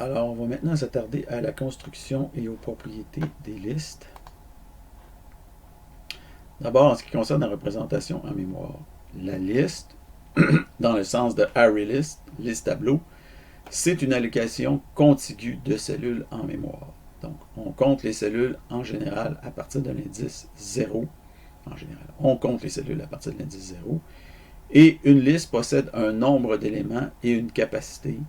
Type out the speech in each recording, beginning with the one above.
Alors, on va maintenant s'attarder à la construction et aux propriétés des listes. D'abord, en ce qui concerne la représentation en mémoire, la liste, dans le sens de array list, liste tableau, c'est une allocation contiguë de cellules en mémoire. Donc, on compte les cellules en général à partir de l'indice 0. En général, on compte les cellules à partir de l'indice 0. Et une liste possède un nombre d'éléments et une capacité.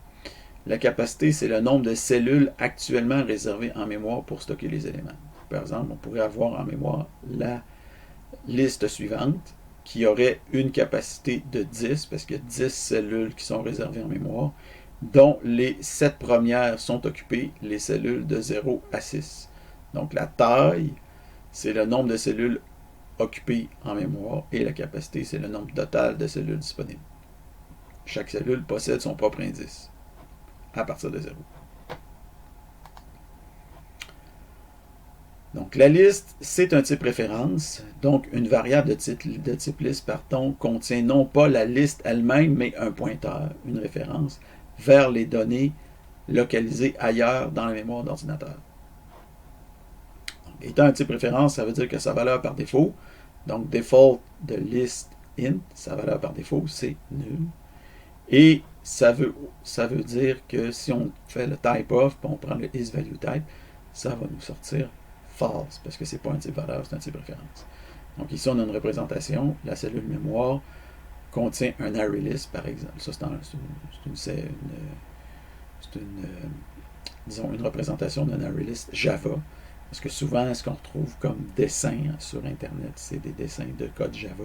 La capacité, c'est le nombre de cellules actuellement réservées en mémoire pour stocker les éléments. Par exemple, on pourrait avoir en mémoire la liste suivante qui aurait une capacité de 10, parce qu'il y a 10 cellules qui sont réservées en mémoire, dont les 7 premières sont occupées, les cellules de 0 à 6. Donc la taille, c'est le nombre de cellules occupées en mémoire, et la capacité, c'est le nombre total de cellules disponibles. Chaque cellule possède son propre indice à partir de 0. Donc la liste, c'est un type référence, donc une variable de type liste, pardon, contient non pas la liste elle-même, mais un pointeur, une référence, vers les données localisées ailleurs dans la mémoire d'ordinateur. Étant un type référence, ça veut dire que sa valeur par défaut, donc default de list int, sa valeur par défaut, c'est nul. Et ça veut dire que si on fait le type of, puis on prend le isValueType, ça va nous sortir false, parce que c'est pas un type valeur, c'est un type référence. Donc ici, on a une représentation, la cellule mémoire contient un array list, par exemple. Ça, c'est une représentation d'un array list Java, parce que souvent, ce qu'on retrouve comme dessin sur Internet, c'est des dessins de code Java,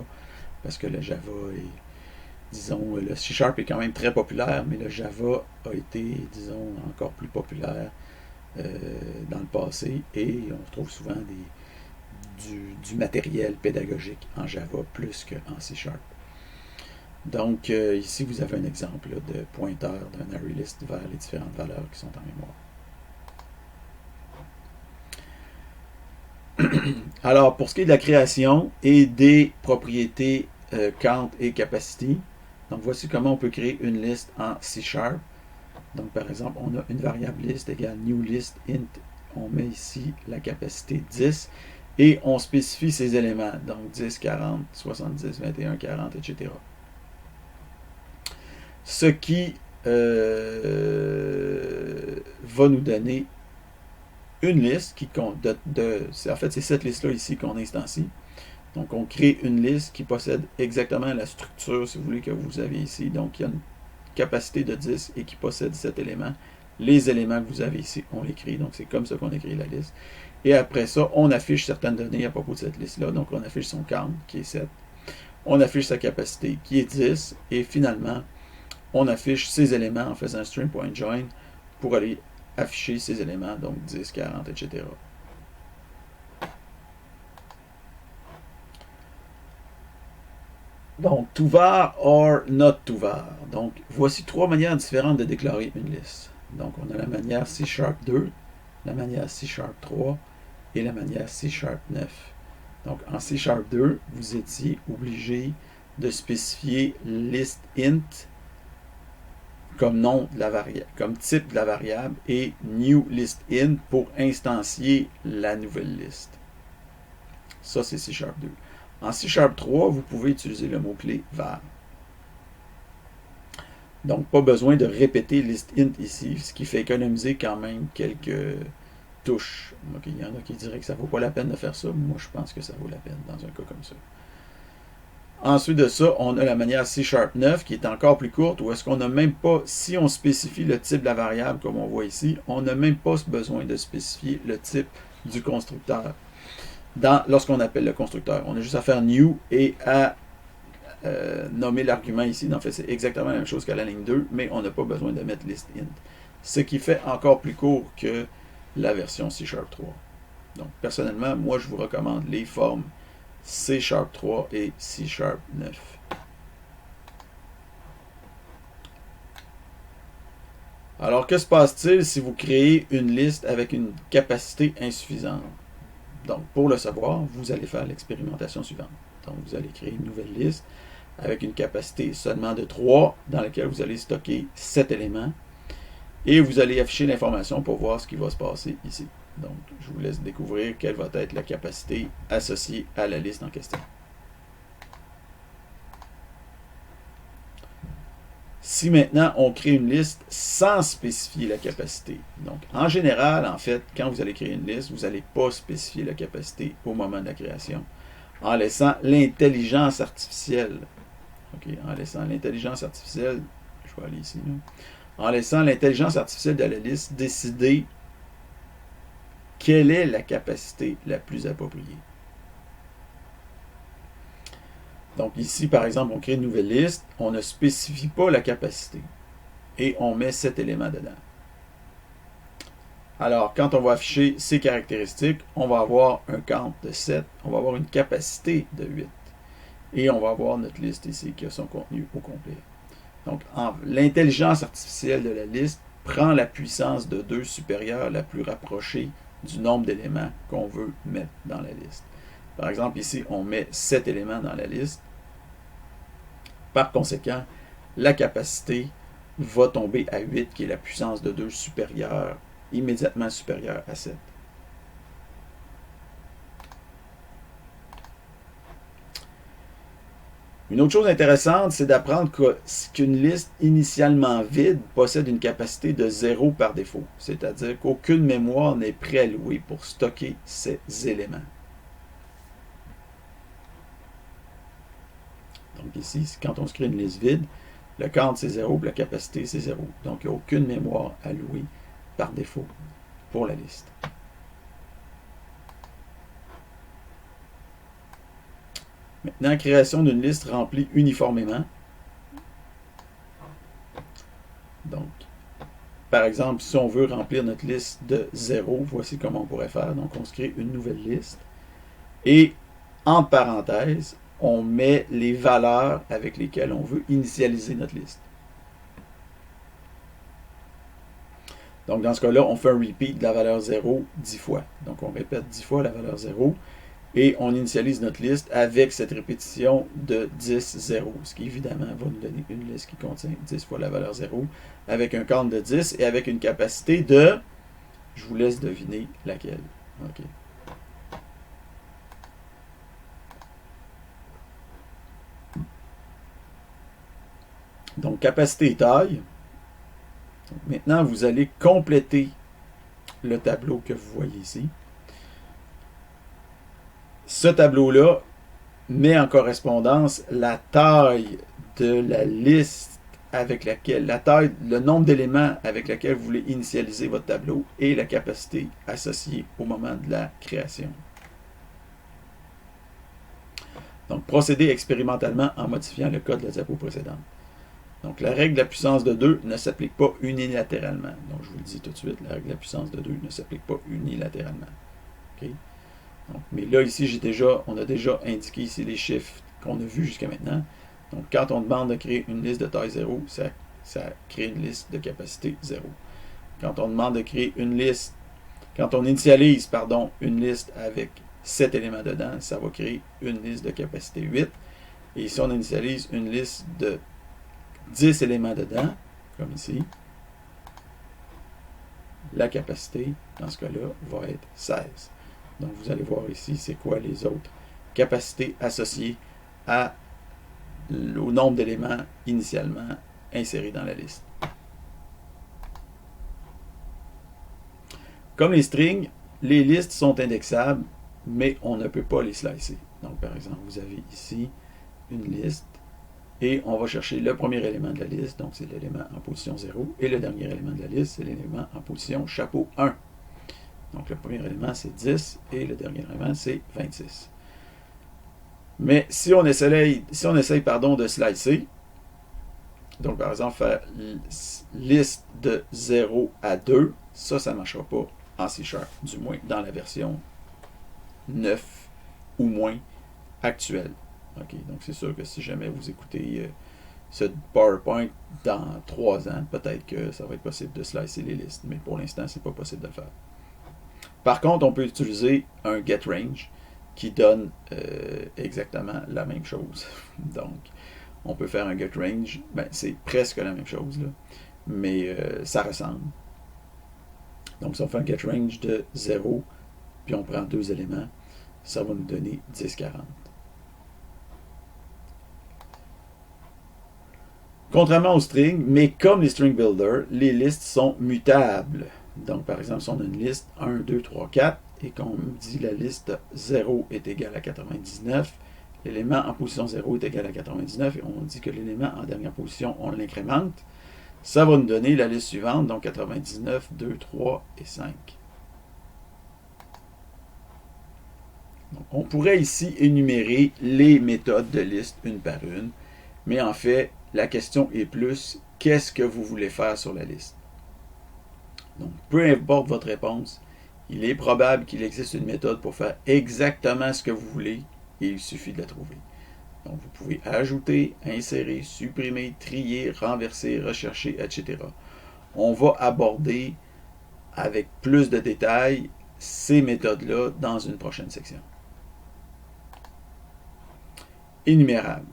parce que le Java est, disons, le C# est quand même très populaire, mais le Java a été, disons, encore plus populaire dans le passé, et on retrouve souvent du matériel pédagogique en Java plus qu'en C#. Donc ici vous avez un exemple là, de pointeur d'un array list vers les différentes valeurs qui sont en mémoire. Alors pour ce qui est de la création et des propriétés count et capacity, donc voici comment on peut créer une liste en C#. Donc, par exemple, on a une variable list égale new list int. On met ici la capacité 10 et on spécifie ses éléments. Donc, 10, 40, 70, 21, 40, etc. Ce qui va nous donner une liste qui compte en fait, c'est cette liste-là ici qu'on instancie. Donc, on crée une liste qui possède exactement la structure, si vous voulez, que vous avez ici. Donc, il y a une capacité de 10 et qui possède cet élément. Les éléments que vous avez ici, on les crée. Donc, c'est comme ça qu'on a créé la liste. Et après ça, on affiche certaines données à propos de cette liste-là. Donc, on affiche son count, qui est 7. On affiche sa capacité, qui est 10. Et finalement, on affiche ces éléments en faisant un string.join pour aller afficher ces éléments, donc 10, 40, etc. Donc, to var or not to var. Donc, voici trois manières différentes de déclarer une liste. Donc, on a la manière C#2, la manière C#3 et la manière C#9. Donc, en C#2, vous étiez obligé de spécifier list int comme nom de la variable, comme type de la variable, et new list int pour instancier la nouvelle liste. Ça, c'est C#2. En C#3, vous pouvez utiliser le mot-clé var. Donc, pas besoin de répéter list int ici, ce qui fait économiser quand même quelques touches. Okay, il y en a qui diraient que ça ne vaut pas la peine de faire ça. Moi, je pense que ça vaut la peine dans un cas comme ça. Ensuite de ça, on a la manière C#9 qui est encore plus courte, où est-ce qu'on n'a même pas, si on spécifie le type de la variable, comme on voit ici, on n'a même pas besoin de spécifier le type du constructeur. Lorsqu'on appelle le constructeur, on a juste à faire new et à nommer l'argument ici. En fait, c'est exactement la même chose qu'à la ligne 2, mais on n'a pas besoin de mettre list int. Ce qui fait encore plus court que la version C#3. Donc, personnellement, moi, je vous recommande les formes C#3 et C#9. Alors, que se passe-t-il si vous créez une liste avec une capacité insuffisante? Donc, pour le savoir, vous allez faire l'expérimentation suivante. Donc, vous allez créer une nouvelle liste avec une capacité seulement de 3, dans laquelle vous allez stocker 7 éléments. Et vous allez afficher l'information pour voir ce qui va se passer ici. Donc, je vous laisse découvrir quelle va être la capacité associée à la liste en question. Si maintenant on crée une liste sans spécifier la capacité, donc en général, en fait, quand vous allez créer une liste, vous n'allez pas spécifier la capacité au moment de la création, en laissant l'intelligence artificielle, en laissant l'intelligence artificielle, je vais aller ici, en laissant l'intelligence artificielle de la liste décider quelle est la capacité la plus appropriée. Donc ici, par exemple, on crée une nouvelle liste, on ne spécifie pas la capacité et on met 7 éléments dedans. Alors, quand on va afficher ces caractéristiques, on va avoir un count de 7, on va avoir une capacité de 8 et on va avoir notre liste ici qui a son contenu au complet. Donc, l'intelligence artificielle de la liste prend la puissance de 2 supérieure la plus rapprochée du nombre d'éléments qu'on veut mettre dans la liste. Par exemple, ici, on met 7 éléments dans la liste. Par conséquent, la capacité va tomber à 8, qui est la puissance de 2 supérieure, immédiatement supérieure à 7. Une autre chose intéressante, c'est d'apprendre qu'une liste initialement vide possède une capacité de 0 par défaut, c'est-à-dire qu'aucune mémoire n'est préallouée pour stocker ces éléments. Donc ici, quand on se crée une liste vide, le count c'est 0, la capacité c'est 0. Donc il n'y a aucune mémoire allouée par défaut pour la liste. Maintenant, création d'une liste remplie uniformément. Donc, par exemple, si on veut remplir notre liste de 0, voici comment on pourrait faire. Donc, on se crée une nouvelle liste. Et, entre parenthèses, on met les valeurs avec lesquelles on veut initialiser notre liste. Donc, dans ce cas-là, on fait un repeat de la valeur 0 10 fois. Donc, on répète 10 fois la valeur 0 et on initialise notre liste avec cette répétition de 10, 0, ce qui évidemment va nous donner une liste qui contient 10 fois la valeur 0 avec un count de 10 et avec une capacité de, je vous laisse deviner laquelle. OK. Donc, capacité et taille. Donc, maintenant, vous allez compléter le tableau que vous voyez ici. Ce tableau-là met en correspondance la taille de la liste avec laquelle, le nombre d'éléments avec lequel vous voulez initialiser votre tableau et la capacité associée au moment de la création. Donc, procédez expérimentalement en modifiant le code de la diapo précédente. Donc, la règle de la puissance de 2 ne s'applique pas unilatéralement. Donc, je vous le dis tout de suite, la règle de la puissance de 2 ne s'applique pas unilatéralement. Okay? Donc, mais là, ici, on a déjà indiqué ici les chiffres qu'on a vus jusqu'à maintenant. Donc, quand on demande de créer une liste de taille 0, ça crée une liste de capacité 0. Quand on demande de créer une liste, quand on initialise, une liste avec 7 éléments dedans, ça va créer une liste de capacité 8. Et si on initialise une liste de 10 éléments dedans, comme ici, la capacité, dans ce cas-là, va être 16. Donc, vous allez voir ici, c'est quoi les autres capacités associées au nombre d'éléments initialement insérés dans la liste. Comme les strings, les listes sont indexables, mais on ne peut pas les slicer. Donc, par exemple, vous avez ici une liste et on va chercher le premier élément de la liste, donc c'est l'élément en position 0, et le dernier élément de la liste, c'est l'élément en position chapeau 1. Donc, le premier élément, c'est 10, et le dernier élément, c'est 26. Mais si on essaye de slicer, donc par exemple, faire liste de 0 à 2, ça ne marchera pas en C#, du moins dans la version 9 ou moins actuelle. Okay, donc c'est sûr que si jamais vous écoutez ce PowerPoint dans 3 ans, peut-être que ça va être possible de slicer les listes, mais pour l'instant, c'est pas possible de le faire. Par contre, on peut utiliser un getRange qui donne exactement la même chose. Donc, on peut faire un getRange, c'est presque la même chose, là. mais ça ressemble. Donc, si on fait un getRange de 0, puis on prend 2 éléments, ça va nous donner 1040. Contrairement aux strings, mais comme les string builders, les listes sont mutables. Donc, par exemple, si on a une liste 1, 2, 3, 4, et qu'on dit la liste 0 est égale à 99, l'élément en position 0 est égal à 99, et on dit que l'élément en dernière position, on l'incrémente, ça va nous donner la liste suivante, donc 99, 2, 3 et 5. Donc, on pourrait ici énumérer les méthodes de liste une par une, mais en fait, la question est plus, qu'est-ce que vous voulez faire sur la liste? Donc, peu importe votre réponse, il est probable qu'il existe une méthode pour faire exactement ce que vous voulez, et il suffit de la trouver. Donc, vous pouvez ajouter, insérer, supprimer, trier, renverser, rechercher, etc. On va aborder avec plus de détails ces méthodes-là dans une prochaine section. Énumérables.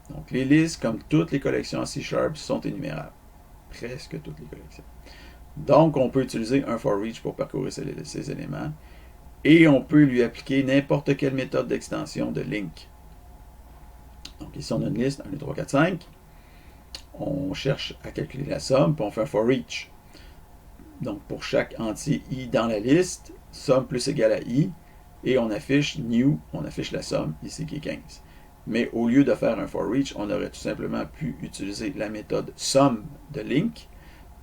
Donc, les listes, comme toutes les collections en C#, sont énumérables. Presque toutes les collections. Donc, on peut utiliser un for each pour parcourir ces éléments. Et on peut lui appliquer n'importe quelle méthode d'extension de link. Donc, ici, on a une liste 1, 2, 3, 4, 5. On cherche à calculer la somme, puis on fait un for each. Donc, pour chaque entier i dans la liste, somme plus égale à i, et on affiche new, on affiche la somme, ici qui est 15. Mais au lieu de faire un for each, on aurait tout simplement pu utiliser la méthode sum de link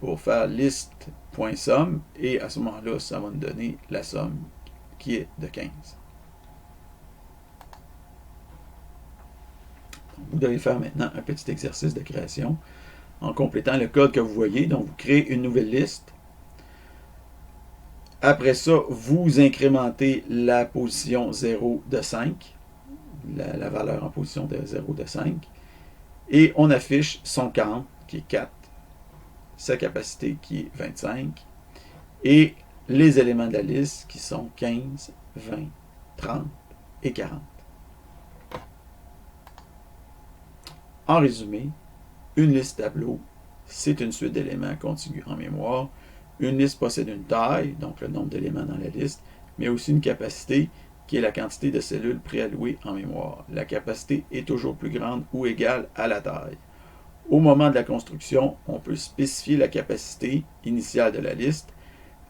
pour faire list.sum, et à ce moment-là, ça va nous donner la somme qui est de 15. Vous devez faire maintenant un petit exercice de création en complétant le code que vous voyez. Donc, vous créez une nouvelle liste. Après ça, vous incrémentez la position 0 de 5, la valeur en position de 0 de 5, et on affiche son count, qui est 4, sa capacité, qui est 25, et les éléments de la liste, qui sont 15, 20, 30 et 40. En résumé, une liste tableau, c'est une suite d'éléments contigus en mémoire. Une liste possède une taille, donc le nombre d'éléments dans la liste, mais aussi une capacité, qui est la quantité de cellules préallouées en mémoire. La capacité est toujours plus grande ou égale à la taille. Au moment de la construction, on peut spécifier la capacité initiale de la liste,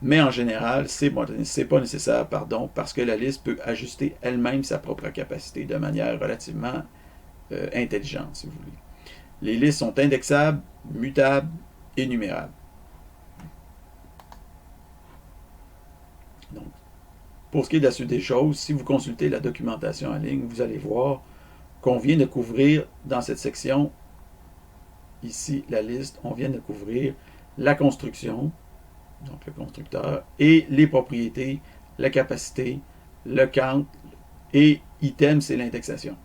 mais en général, ce n'est pas nécessaire, parce que la liste peut ajuster elle-même sa propre capacité de manière relativement intelligente, si vous voulez. Les listes sont indexables, mutables et numérables. Donc, pour ce qui est de la suite des choses, si vous consultez la documentation en ligne, vous allez voir qu'on vient de couvrir dans cette section, ici la liste, on vient de couvrir la construction, donc le constructeur, et les propriétés, la capacité, le count, et item, c'est l'indexation.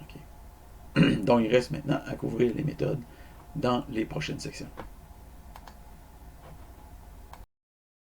Okay. Donc, il reste maintenant à couvrir les méthodes dans les prochaines sections.